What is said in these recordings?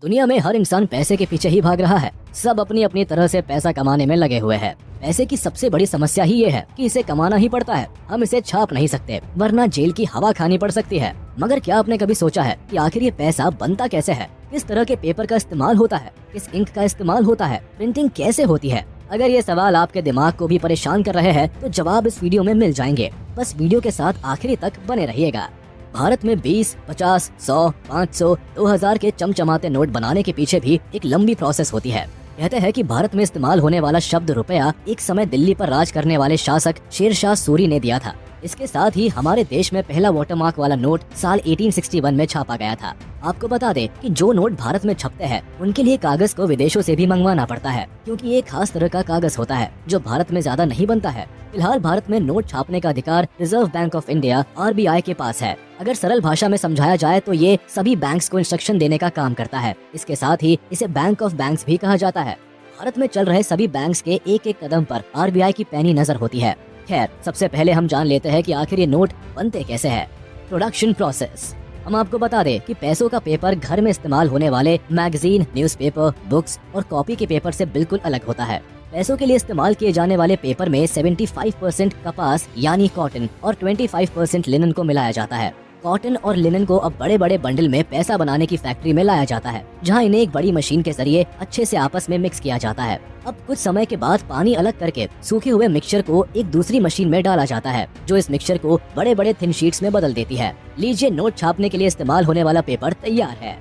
दुनिया में हर इंसान पैसे के पीछे ही भाग रहा है। सब अपनी अपनी तरह से पैसा कमाने में लगे हुए हैं। पैसे की सबसे बड़ी समस्या ही ये है कि इसे कमाना ही पड़ता है। हम इसे छाप नहीं सकते, वरना जेल की हवा खानी पड़ सकती है। मगर क्या आपने कभी सोचा है कि आखिर ये पैसा बनता कैसे है? किस तरह के पेपर का इस्तेमाल होता है? किस इंक का इस्तेमाल होता है? प्रिंटिंग कैसे होती है? अगर ये सवाल आपके दिमाग को भी परेशान कर रहे हैं तो जवाब इस वीडियो में मिल जाएंगे। बस वीडियो के साथ आखिरी तक बने रहिएगा। भारत में 20, 50, 100, 500, 2000 के चमचमाते नोट बनाने के पीछे भी एक लंबी प्रोसेस होती है। कहते हैं कि भारत में इस्तेमाल होने वाला शब्द रुपया एक समय दिल्ली पर राज करने वाले शासक शेरशाह सूरी ने दिया था। इसके साथ ही हमारे देश में पहला वाटरमार्क वाला नोट साल 1861 में छापा गया था। आपको बता दें कि जो नोट भारत में छपते हैं उनके लिए कागज को विदेशों से भी मंगवाना पड़ता है, क्योंकि ये खास तरह का कागज होता है जो भारत में ज्यादा नहीं बनता है। फिलहाल भारत में नोट छापने का अधिकार reserve bank of India RBI के पास है। अगर सरल भाषा में समझाया जाए तो ये सभी बैंक्स को इंस्ट्रक्शन देने का काम करता है। इसके साथ ही इसे बैंक ऑफ बैंक्स भी कहा जाता है। भारत में चल रहे सभी बैंक्स के एक एक कदम पर RBI की पैनी नजर होती है। खैर, सबसे पहले हम जान लेते हैं कि आखिर ये नोट बनते कैसे हैं। Production process. हम आपको बता दें कि पैसों का पेपर घर में इस्तेमाल होने वाले मैगजीन, न्यूज़पेपर, बुक्स और कॉपी के पेपर से बिल्कुल अलग होता है। पैसों के लिए इस्तेमाल किए जाने वाले पेपर में 75% कपास यानी कॉटन और 25% लिनन को मिलाया जाता है। कॉटन और लिनन को अब बड़े बड़े बंडल में पैसा बनाने की फैक्ट्री में लाया जाता है, जहां इन्हें एक बड़ी मशीन के जरिए अच्छे से आपस में मिक्स किया जाता है। अब कुछ समय के बाद पानी अलग करके सूखे हुए मिक्सचर को एक दूसरी मशीन में डाला जाता है, जो इस मिक्सचर को बड़े बड़े थिन शीट्स में बदल देती है। लीजिए, नोट छापने के लिए इस्तेमाल होने वाला पेपर तैयार है।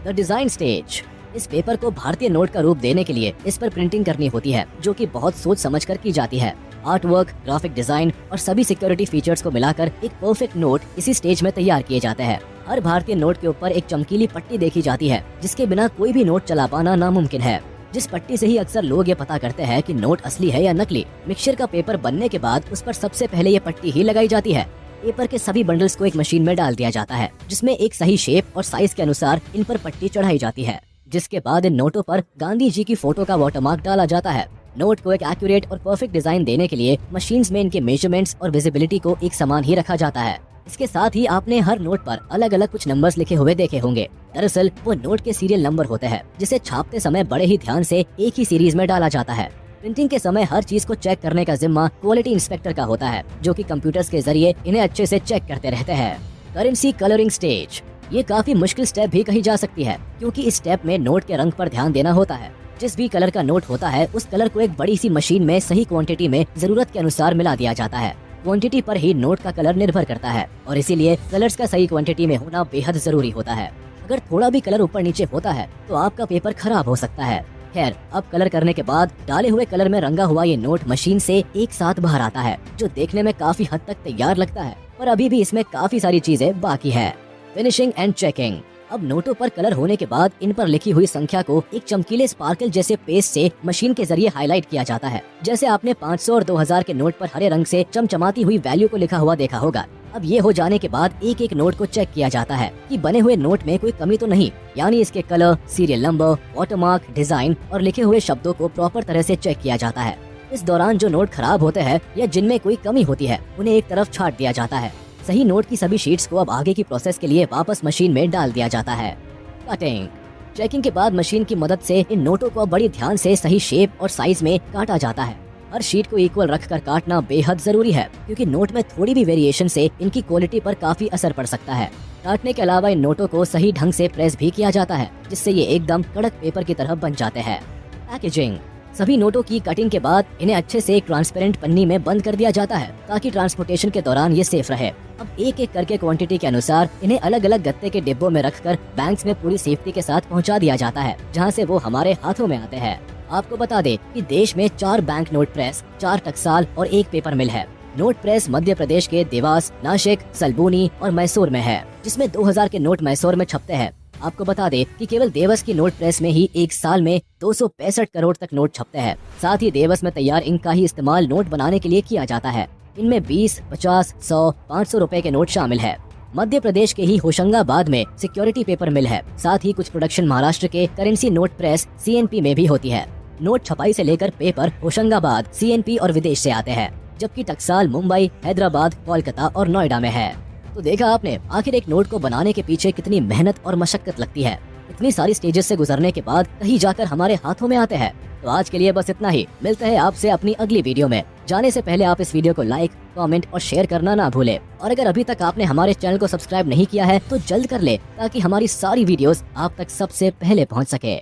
The design stage. इस पेपर को भारतीय नोट का रूप देने के लिए इस पर प्रिंटिंग करनी होती है, जो कि बहुत सोच समझकर की जाती है। आर्ट वर्क, ग्राफिक डिजाइन और सभी सिक्योरिटी फीचर्स को मिलाकर एक परफेक्ट नोट इसी स्टेज में तैयार किए जाते हैं। हर भारतीय नोट के ऊपर एक चमकीली पट्टी देखी जाती है, जिसके बिना कोई भी नोट चला पाना नामुमकिन है। जिस पट्टी से ही अक्सर लोग ये पता करते हैं कि नोट असली है या नकली। मिक्सचर का पेपर बनने के बाद उस पर सबसे पहले ये पट्टी ही लगाई जाती है। पेपर के सभी बंडल्स को एक मशीन में डाल दिया जाता है, जिसमें एक सही शेप और साइज के अनुसार इन पर पट्टी चढ़ाई जाती है। जिसके बाद इन नोटों पर गांधी जी की फोटो का वाटरमार्क डाला जाता है। नोट को एक एक्यूरेट और परफेक्ट डिजाइन देने के लिए मशीन्स में इनके मेजरमेंट्स और विजिबिलिटी को एक समान ही रखा जाता है। इसके साथ ही आपने हर नोट पर अलग अलग कुछ नंबर्स लिखे हुए देखे होंगे। दरअसल वो नोट के सीरियल नंबर होते हैं, जिसे छापते समय बड़े ही ध्यान से एक ही सीरीज में डाला जाता है। प्रिंटिंग के समय हर चीज को चेक करने का जिम्मा क्वालिटी इंस्पेक्टर का होता है, जो कि कंप्यूटर्स के जरिए इन्हें अच्छे से चेक करते रहते हैं। Currency colouring stage. ये काफी मुश्किल स्टेप भी कही जा सकती है, क्योंकि इस स्टेप में नोट के रंग पर ध्यान देना होता है। जिस भी कलर का नोट होता है उस कलर को एक बड़ी सी मशीन में सही क्वांटिटी में जरूरत के अनुसार मिला दिया जाता है। क्वांटिटी पर ही नोट का कलर निर्भर करता है और इसीलिए कलर्स का सही क्वांटिटी में होना बेहद जरूरी होता है। अगर थोड़ा भी कलर ऊपर नीचे होता है तो आपका पेपर खराब हो सकता है। खैर, अब कलर करने के बाद डाले हुए कलर में रंगा हुआ ये नोट मशीन से एक साथ बाहर आता है, जो देखने में काफी हद तक तैयार लगता है, पर अभी भी इसमें काफी सारी चीजें बाकी है। Finishing and checking. अब नोटों पर कलर होने के बाद इन पर लिखी हुई संख्या को एक चमकीले स्पार्कल जैसे पेस्ट से मशीन के जरिए हाईलाइट किया जाता है। जैसे आपने 500 और 2000 के नोट पर हरे रंग से चमचमाती हुई वैल्यू को लिखा हुआ देखा होगा। अब ये हो जाने के बाद एक एक नोट को चेक किया जाता है कि बने हुए नोट में कोई कमी तो नहीं, यानी इसके colour, serial number, watermark, design और लिखे हुए शब्दों को प्रॉपर तरह से चेक किया जाता है। इस दौरान जो नोट खराब होते हैं या जिनमें कोई कमी होती है उन्हें एक तरफ छांट दिया जाता है। सही नोट की सभी शीट्स को अब आगे की प्रोसेस के लिए वापस मशीन में डाल दिया जाता है। कटिंग। चेकिंग के बाद मशीन की मदद से इन नोटों को बड़ी ध्यान से सही शेप और साइज में काटा जाता है। हर शीट को इक्वल रखकर काटना बेहद जरूरी है, क्योंकि नोट में थोड़ी भी वेरिएशन से इनकी क्वालिटी पर काफी असर पड़ सकता है। काटने के अलावा इन नोटों को सही ढंग से प्रेस भी किया जाता है, जिससे ये एकदम कड़क पेपर की तरह बन जाते हैं। पैकेजिंग। सभी नोटों की कटिंग के बाद इन्हें अच्छे से एक ट्रांसपेरेंट पन्नी में बंद कर दिया जाता है, ताकि ट्रांसपोर्टेशन के दौरान ये सेफ रहे। अब एक एक करके क्वांटिटी के अनुसार इन्हें अलग अलग गत्ते के डिब्बों में रखकर बैंक्स में पूरी सेफ्टी के साथ पहुंचा दिया जाता है, जहां से वो हमारे हाथों में आते हैं। आपको बता दें कि देश में 4 बैंक नोट प्रेस, 4 टकसाल और 1 पेपर मिल है। नोट प्रेस मध्य प्रदेश के देवास, नासिक, सलबूनी और मैसूर में है, जिसमें 2000 के नोट मैसूर में छपते हैं। आपको बता दें कि केवल देवस की नोट प्रेस में ही एक साल में 265 करोड़ तक नोट छपते हैं। साथ ही देवस में तैयार इंक का ही इस्तेमाल नोट बनाने के लिए किया जाता है। इनमें 20, 50, 100, 500 रुपए के नोट शामिल है। मध्य प्रदेश के ही होशंगाबाद में सिक्योरिटी पेपर मिल है। साथ ही कुछ प्रोडक्शन महाराष्ट्र के करेंसी नोट प्रेस CNP में भी होती है। नोट छपाई से लेकर पेपर होशंगाबाद, CNP और विदेश से आते हैं, जबकि टकसाल मुंबई, हैदराबाद, कोलकाता और नोएडा में है। तो देखा आपने, आखिर एक नोट को बनाने के पीछे कितनी मेहनत और मशक्कत लगती है। इतनी सारी स्टेजेस से गुजरने के बाद कहीं जाकर हमारे हाथों में आते हैं। तो आज के लिए बस इतना ही। मिलते हैं आपसे अपनी अगली वीडियो में। जाने से पहले आप इस वीडियो को लाइक, कमेंट और शेयर करना ना भूले। और अगर अभी तक आपने हमारे चैनल को सब्सक्राइब नहीं किया है तो जल्द कर ले, ताकि हमारी सारी वीडियोस आप तक सबसे पहले पहुंच सके।